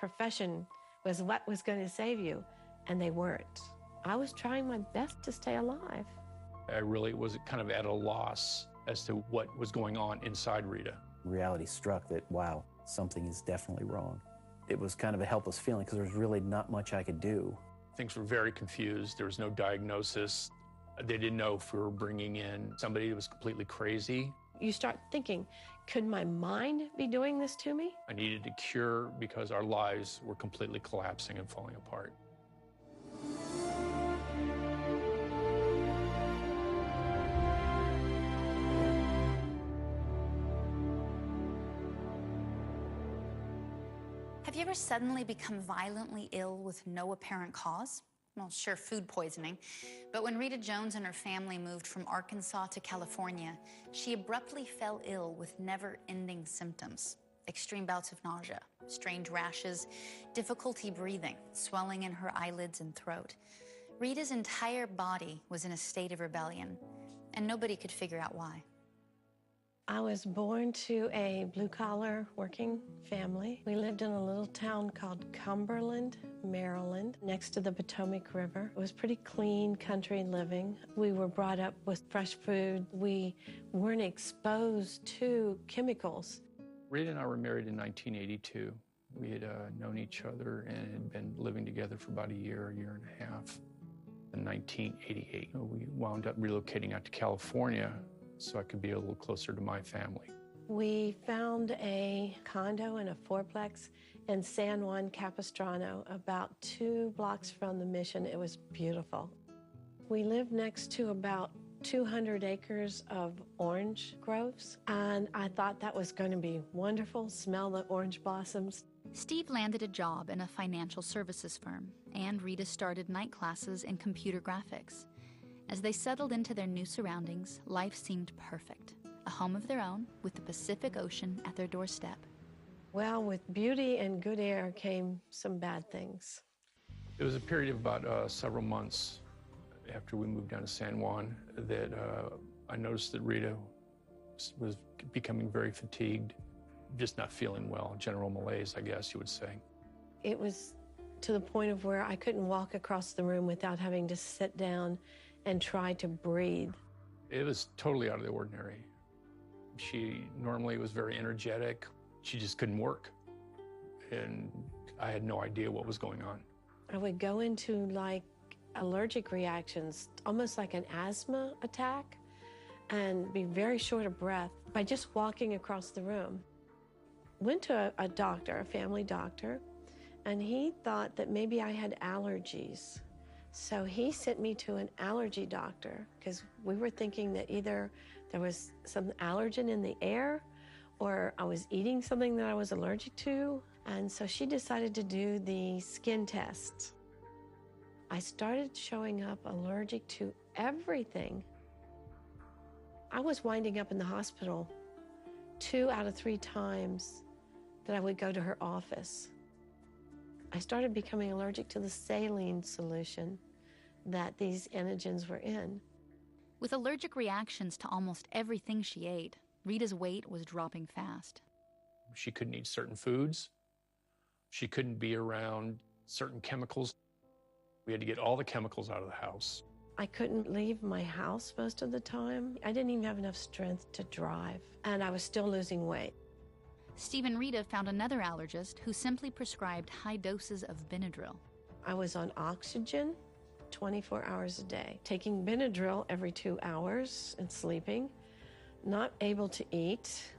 profession was what was going to save you, and they weren't. I was trying my best to stay alive. I really was kind of at a loss as to what was going on inside Rita. Reality struck that, wow, something is definitely wrong. It was kind of a helpless feeling because there was really not much I could do. Things were very confused. There was no diagnosis. They didn't know if we were bringing in somebody that was completely crazy. You start thinking, could my mind be doing this to me? I needed a cure because our lives were completely collapsing and falling apart. Have you ever suddenly become violently ill with no apparent cause? Well, sure, food poisoning. But when Rita Jones and her family moved from Arkansas to California, she abruptly fell ill with never-ending symptoms. Extreme bouts of nausea, strange rashes, difficulty breathing, swelling in her eyelids and throat. Rita's entire body was in a state of rebellion, and nobody could figure out why. I was born to a blue-collar working family. We lived in a little town called Cumberland, Maryland, next to the Potomac River. It was pretty clean country living. We were brought up with fresh food. We weren't exposed to chemicals. Rita and I were married in 1982. We had known each other and had been living together for about a year and a half. In 1988, we wound up relocating out to California so I could be a little closer to my family. We found a condo and a fourplex in San Juan Capistrano, about 2 blocks from the Mission. It was beautiful. We lived next to about 200 acres of orange groves, and I thought that was going to be wonderful, smell the orange blossoms. Steve landed a job in a financial services firm, and Rita started night classes in computer graphics. As they settled into their new surroundings, life seemed perfect. A home of their own with the Pacific Ocean at their doorstep. Well, with beauty and good air came some bad things. It was a period of about several months after we moved down to San Juan that I noticed that Rita was becoming very fatigued, just not feeling well, general malaise, I guess you would say. It was to the point of where I couldn't walk across the room without having to sit down and try to breathe. It was totally out of the ordinary. She normally was very energetic. She just couldn't work. And I had no idea what was going on. I would go into like allergic reactions, almost like an asthma attack, and be very short of breath by just walking across the room. Went to a doctor, a family doctor, and he thought that maybe I had allergies. So he sent me to an allergy doctor because we were thinking that either there was some allergen in the air or I was eating something that I was allergic to. And so she decided to do the skin test. I started showing up allergic to everything. I was winding up in the hospital 2 out of 3 times that I would go to her office. I started becoming allergic to the saline solution that these antigens were in. With allergic reactions to almost everything she ate, Rita's weight was dropping fast. She couldn't eat certain foods. She couldn't be around certain chemicals. We had to get all the chemicals out of the house. I couldn't leave my house most of the time. I didn't even have enough strength to drive, and I was still losing weight. Steve and Rita found another allergist who simply prescribed high doses of Benadryl. I was on oxygen 24 hours a day, taking Benadryl every 2 hours and sleeping, not able to eat.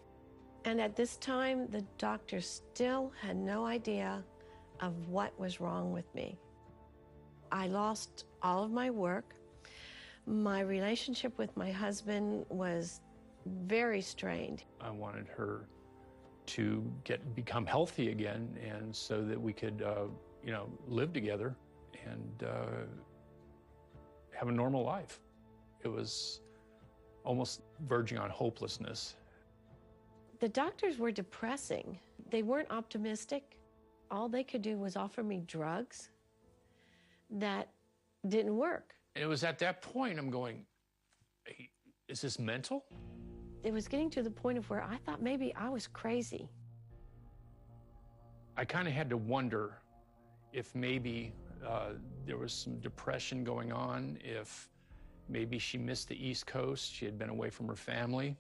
And at this time, the doctor still had no idea of what was wrong with me. I lost all of my work. My relationship with my husband was very strained. I wanted her to become healthy again, and so that we could, live together and have a normal life. It was almost verging on hopelessness. The doctors were depressing. They weren't optimistic. All they could do was offer me drugs that didn't work. And it was at that point I'm going, hey, is this mental? It was getting to the point of where I thought maybe I was crazy. I kind of had to wonder if maybe there was some depression going on, if maybe she missed the East Coast, she had been away from her family.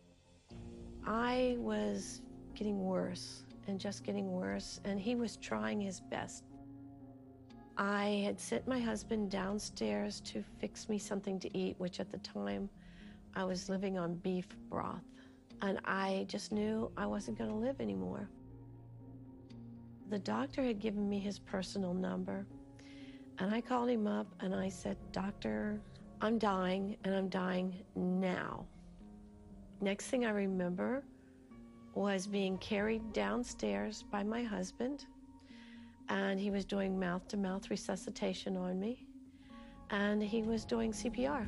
I was getting worse and just getting worse, and he was trying his best. I had sent my husband downstairs to fix me something to eat, which at the time I was living on beef broth, and I just knew I wasn't going to live anymore. The doctor had given me his personal number, and I called him up and I said, "Doctor, I'm dying, and I'm dying now." Next thing I remember was being carried downstairs by my husband, and he was doing mouth-to-mouth resuscitation on me, and he was doing CPR.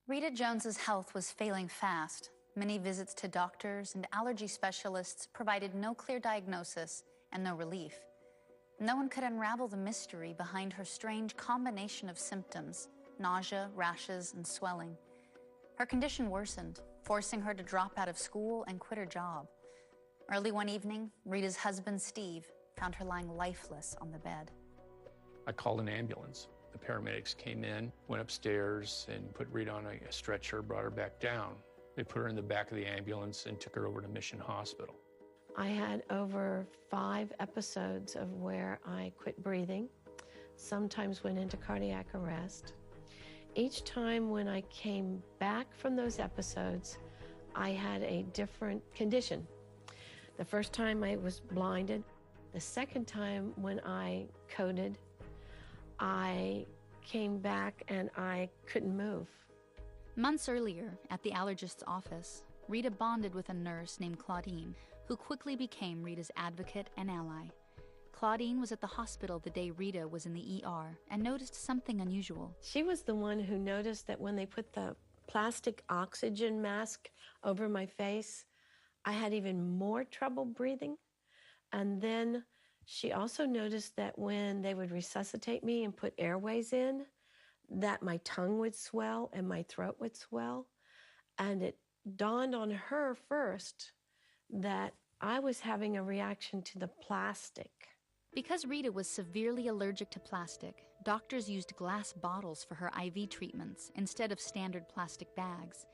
Rita Jones's health was failing fast. Many visits to doctors and allergy specialists provided no clear diagnosis and no relief. No one could unravel the mystery behind her strange combination of symptoms: nausea, rashes, and swelling. Her condition worsened, forcing her to drop out of school and quit her job. Early one evening, Rita's husband, Steve, found her lying lifeless on the bed. I called an ambulance. The paramedics came in, went upstairs, and put Rita on a stretcher, brought her back down. They put her in the back of the ambulance and took her over to Mission Hospital. I had over 5 episodes of where I quit breathing, sometimes went into cardiac arrest. Each time when I came back from those episodes, I had a different condition. The first time I was blinded. The second time when I coded, I came back and I couldn't move. Months earlier, at the allergist's office, Rita bonded with a nurse named Claudine, who quickly became Rita's advocate and ally. Claudine was at the hospital the day Rita was in the ER and noticed something unusual. She was the one who noticed that when they put the plastic oxygen mask over my face, I had even more trouble breathing. And then she also noticed that when they would resuscitate me and put airways in, that my tongue would swell and my throat would swell. And it dawned on her first that I was having a reaction to the plastic. Because Rita was severely allergic to plastic, doctors used glass bottles for her IV treatments instead of standard plastic bags.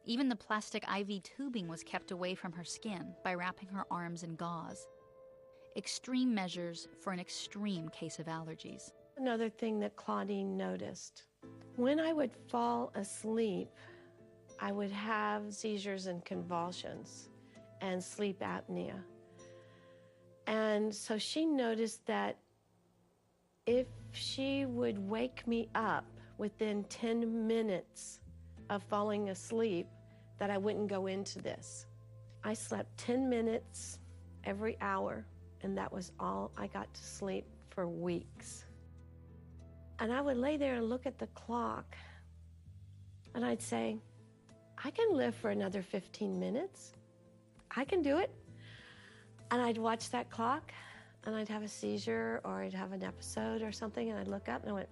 Even the plastic IV tubing was kept away from her skin by wrapping her arms in gauze. Extreme measures for an extreme case of allergies. Another thing that Claudine noticed, when I would fall asleep, I would have seizures and convulsions and sleep apnea. And so she noticed that if she would wake me up within 10 minutes of falling asleep, that I wouldn't go into this. I slept 10 minutes every hour, and that was all I got to sleep for weeks. And I would lay there and look at the clock, and I'd say, I can live for another 15 minutes. I can do it. And I'd watch that clock, and I'd have a seizure, or I'd have an episode or something, and I'd look up and I went,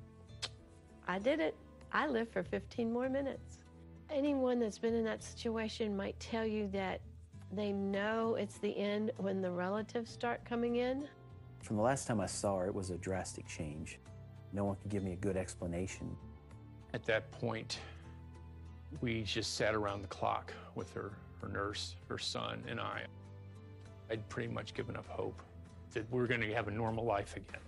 I did it. I lived for 15 more minutes. Anyone that's been in that situation might tell you that they know it's the end when the relatives start coming in. From the last time I saw her, it was a drastic change. No one could give me a good explanation. At that point, we just sat around the clock with her nurse, her son, and I. I'd pretty much given up hope that we were going to have a normal life again.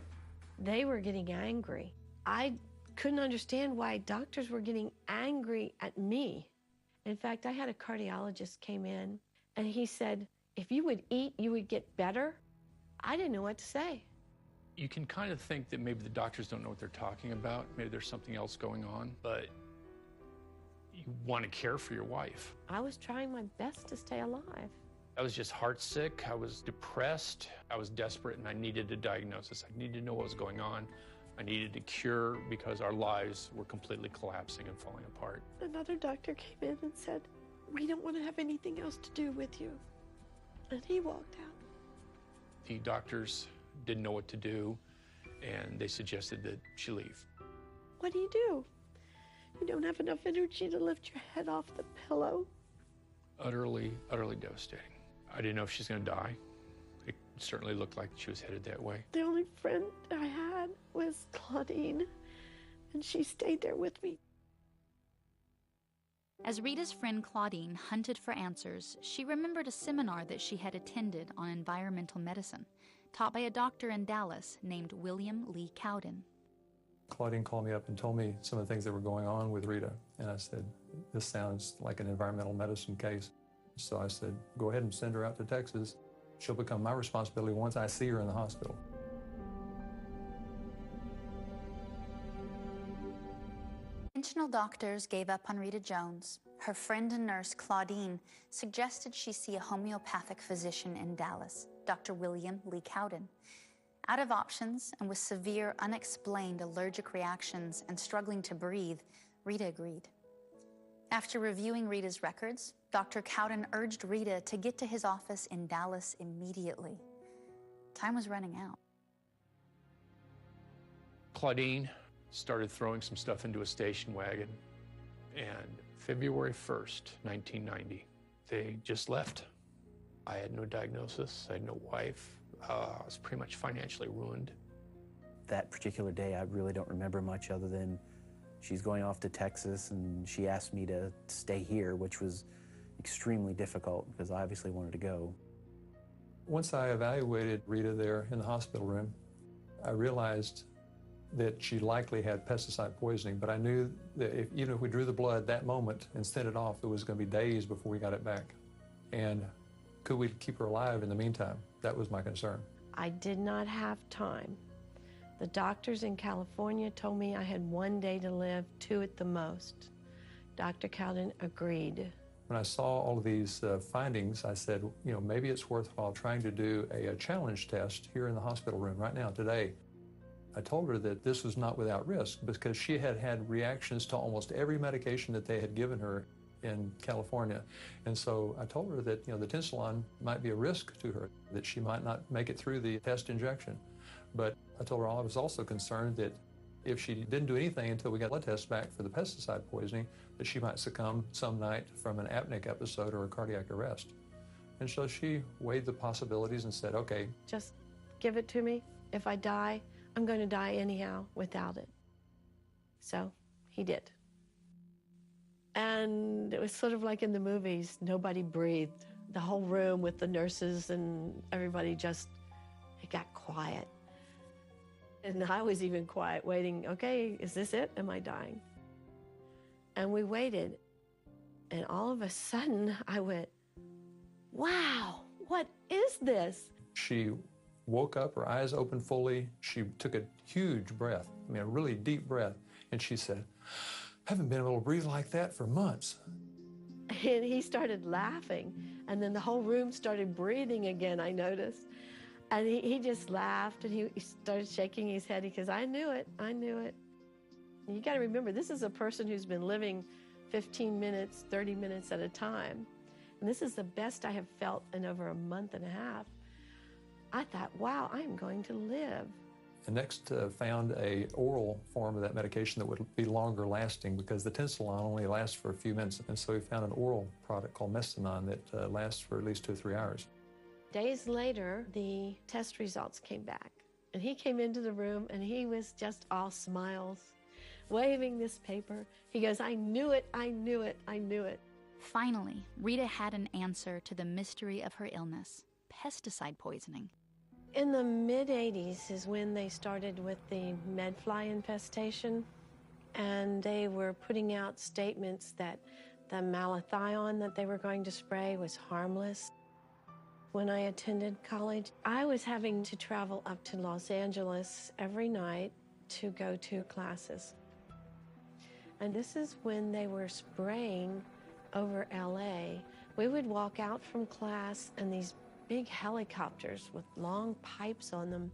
They were getting angry. I couldn't understand why doctors were getting angry at me. In fact, I had a cardiologist came in, and he said, if you would eat, you would get better. I didn't know what to say. You can kind of think that maybe the doctors don't know what they're talking about. Maybe there's something else going on, but you want to care for your wife. I was trying my best to stay alive. I was just heartsick, I was depressed, I was desperate, and I needed a diagnosis. I needed to know what was going on. I needed a cure because our lives were completely collapsing and falling apart. Another doctor came in and said, we don't want to have anything else to do with you. And he walked out. The doctors didn't know what to do, and they suggested that she leave. What do? You don't have enough energy to lift your head off the pillow. utterly, utterly devastating. I didn't know if she's going to die. It certainly looked like she was headed that way. The only friend I had was Claudine, and she stayed there with me. As Rita's friend Claudine hunted for answers, she remembered a seminar that she had attended on environmental medicine, taught by a doctor in Dallas named William Lee Cowden. Claudine called me up and told me some of the things that were going on with Rita, and I said, this sounds like an environmental medicine case. So I said, go ahead and send her out to Texas. She'll become my responsibility once I see her in the hospital. Conventional doctors gave up on Rita Jones. Her friend and nurse, Claudine, suggested she see a homeopathic physician in Dallas, Dr. William Lee Cowden. Out of options and with severe, unexplained allergic reactions and struggling to breathe, Rita agreed. After reviewing Rita's records, Dr. Cowden urged Rita to get to his office in Dallas immediately. Time was running out. Claudine started throwing some stuff into a station wagon, and February 1st, 1990, they just left. I had no diagnosis, I had no wife. I was pretty much financially ruined. That particular day, I really don't remember much other than she's going off to Texas, and she asked me to stay here, which was extremely difficult because I obviously wanted to go. Once I evaluated Rita there in the hospital room, I realized that she likely had pesticide poisoning, but I knew that even if we drew the blood that moment and sent it off, it was going to be days before we got it back. And could we keep her alive in the meantime? That was my concern. I did not have time. The doctors in California told me I had 1 day to live, 2 at the most. Dr. Cowden agreed. When I saw all of these findings, I said, maybe it's worthwhile trying to do a challenge test here in the hospital room right now, today. I told her that this was not without risk because she had had reactions to almost every medication that they had given her in California. And so I told her that, the Tensilon might be a risk to her, that she might not make it through the test injection. But I told her I was also concerned that if she didn't do anything until we got blood tests back for the pesticide poisoning, that she might succumb some night from an apneic episode or a cardiac arrest. And so she weighed the possibilities and said, okay. Just give it to me. If I die, I'm going to die anyhow without it. So he did. And it was sort of like in the movies, nobody breathed. The whole room with the nurses and everybody it got quiet. And I was even quiet, waiting, okay, is this it? Am I dying? And we waited. And all of a sudden, I went, wow, what is this? She woke up, her eyes opened fully. She took a huge breath, a really deep breath. And she said, I haven't been able to breathe like that for months. And he started laughing. And then the whole room started breathing again, I noticed. And he just laughed, and he started shaking his head. He goes, I knew it. And you got to remember, this is a person who's been living 15 minutes, 30 minutes at a time. And this is the best I have felt in over a month and a half. I thought, wow, I'm going to live. And next found a oral form of that medication that would be longer lasting because the Tensilon only lasts for a few minutes. And so we found an oral product called Mestinon that lasts for at least 2 or 3 hours. Days later, the test results came back. And he came into the room, and he was just all smiles, waving this paper. He goes, I knew it, I knew it, I knew it. Finally, Rita had an answer to the mystery of her illness: pesticide poisoning. In the mid-'80s is when they started with the medfly infestation, and they were putting out statements that the malathion that they were going to spray was harmless. When I attended college, I was having to travel up to Los Angeles every night to go to classes. And this is when they were spraying over LA. We would walk out from class, and these big helicopters with long pipes on them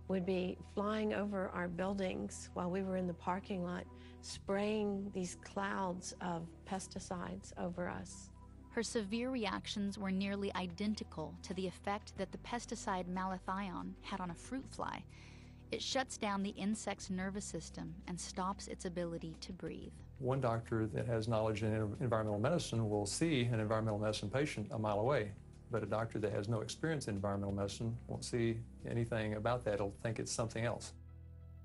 would be flying over our buildings while we were in the parking lot, spraying these clouds of pesticides over us. Her severe reactions were nearly identical to the effect that the pesticide malathion had on a fruit fly. It shuts down the insect's nervous system and stops its ability to breathe. One doctor that has knowledge in environmental medicine will see an environmental medicine patient a mile away, but a doctor that has no experience in environmental medicine won't see anything about that. He'll think it's something else.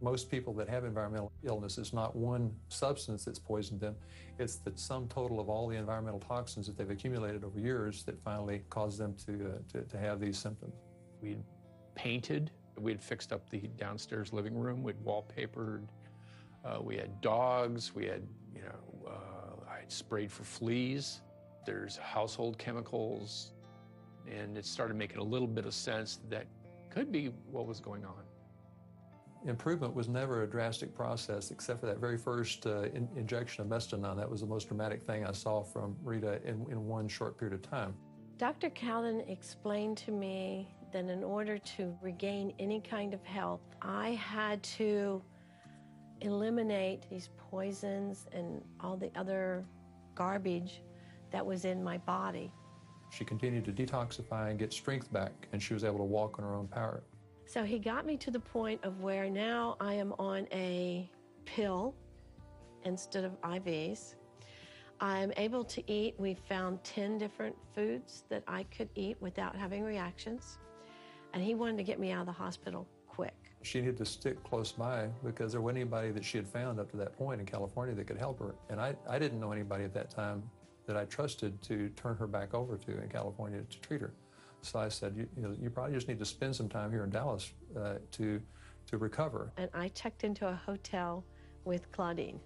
Most people that have environmental illness, it's not one substance that's poisoned them. It's the sum total of all the environmental toxins that they've accumulated over years that finally cause them to have these symptoms. We'd painted, we'd fixed up the downstairs living room, we'd wallpapered, we had dogs, we had, I'd sprayed for fleas. There's household chemicals, and it started making a little bit of sense that could be what was going on. Improvement was never a drastic process except for that very first injection of mestinon. That was the most dramatic thing I saw from Rita in one short period of time. Dr. Cowden explained to me that in order to regain any kind of health, I had to eliminate these poisons and all the other garbage that was in my body. She continued to detoxify and get strength back, and she was able to walk on her own power. So he got me to the point of where now I am on a pill instead of IVs. I'm able to eat. We found 10 different foods that I could eat without having reactions. And he wanted to get me out of the hospital quick. She needed to stick close by because there wasn't anybody that she had found up to that point in California that could help her. And I didn't know anybody at that time that I trusted to turn her back over to in California to treat her. So I said, you probably just need to spend some time here in Dallas to recover. And I checked into a hotel with Claudine.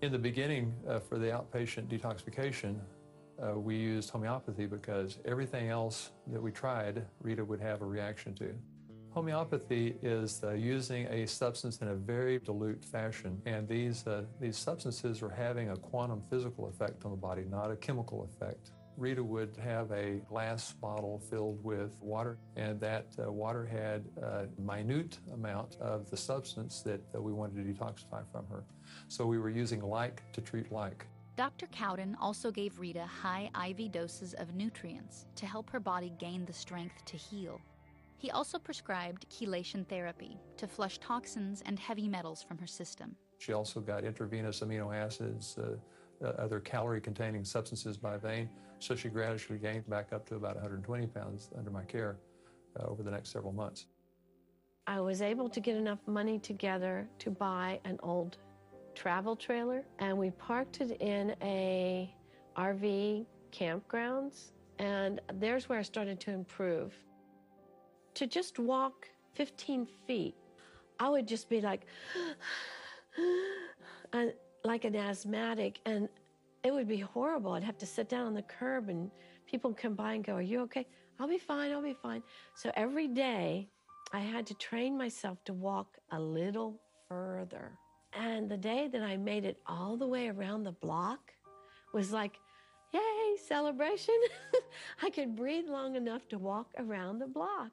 In the beginning, for the outpatient detoxification, we used homeopathy because everything else that we tried, Rita would have a reaction to. Homeopathy is using a substance in a very dilute fashion, and these substances are having a quantum physical effect on the body, not a chemical effect. Rita would have a glass bottle filled with water, and that water had a minute amount of the substance that we wanted to detoxify from her. So we were using like to treat like. Dr. Cowden also gave Rita high IV doses of nutrients to help her body gain the strength to heal. He also prescribed chelation therapy to flush toxins and heavy metals from her system. She also got intravenous amino acids, other calorie-containing substances by vein, so she gradually gained back up to about 120 pounds under my care over the next several months. I was able to get enough money together to buy an old travel trailer, and we parked it in a RV campgrounds, and there's where I started to improve. To just walk 15 feet, I would just be like an asthmatic, and it would be horrible. I'd have to sit down on the curb, and people would come by and go, "Are you okay?" "I'll be fine, I'll be fine." So every day, I had to train myself to walk a little further. And the day that I made it all the way around the block was like, yay, celebration. I could breathe long enough to walk around the block.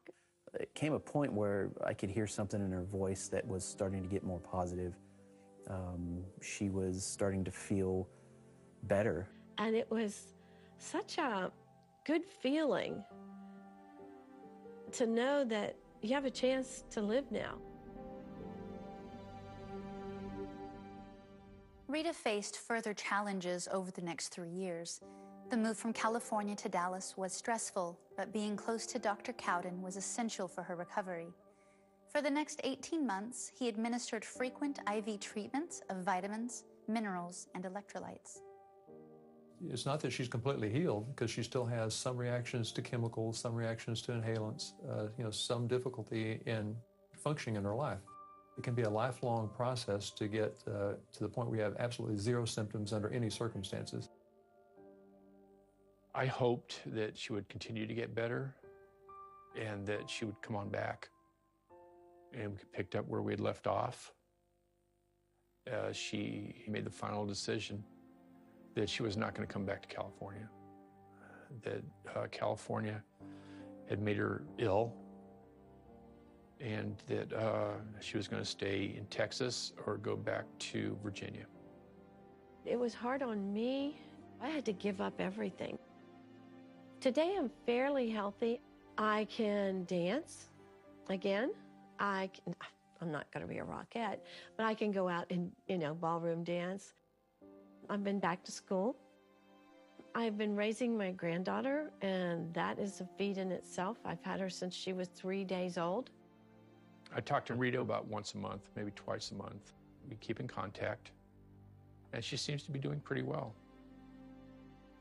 It came a point where I could hear something in her voice that was starting to get more positive. She was starting to feel better. And it was such a good feeling to know that you have a chance to live now. Rita faced further challenges over the next 3 years. The move from California to Dallas was stressful, but being close to Dr. Cowden was essential for her recovery. For the next 18 months, he administered frequent IV treatments of vitamins, minerals, and electrolytes. It's not that she's completely healed, because she still has some reactions to chemicals, some reactions to inhalants, some difficulty in functioning in her life. It can be a lifelong process to get to the point where you have absolutely zero symptoms under any circumstances. I hoped that she would continue to get better and that she would come on back and we picked up where we had left off. She made the final decision that she was not going to come back to California, that California had made her ill, and that she was going to stay in Texas or go back to Virginia. It was hard on me. I had to give up everything. Today I'm fairly healthy. I can dance again. I'm not going to be a rockette, but I can go out and, ballroom dance. I've been back to school. I've been raising my granddaughter, and that is a feat in itself. I've had her since she was 3 days old. I talk to Rita about once a month, maybe twice a month. We keep in contact, and she seems to be doing pretty well.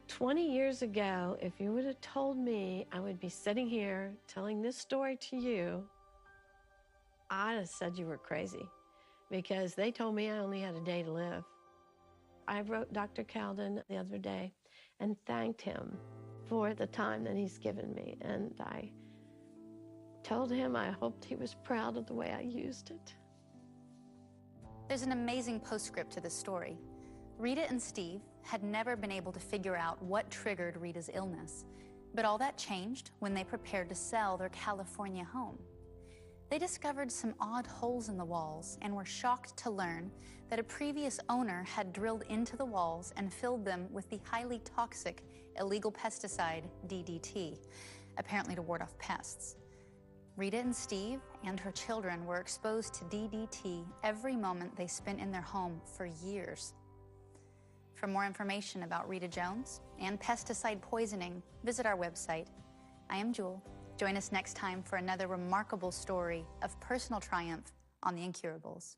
20 years ago, if you would have told me I would be sitting here telling this story to you, I'd have said you were crazy, because they told me I only had a day to live. I wrote Dr. Calden the other day and thanked him for the time that he's given me. And I told him I hoped he was proud of the way I used it. There's an amazing postscript to this story. Rita and Steve had never been able to figure out what triggered Rita's illness, but all that changed when they prepared to sell their California home. They discovered some odd holes in the walls and were shocked to learn that a previous owner had drilled into the walls and filled them with the highly toxic illegal pesticide DDT, apparently to ward off pests. Rita and Steve and her children were exposed to DDT every moment they spent in their home for years. For more information about Rita Jones and pesticide poisoning, visit our website. I am Jewel. Join us next time for another remarkable story of personal triumph on the incurables.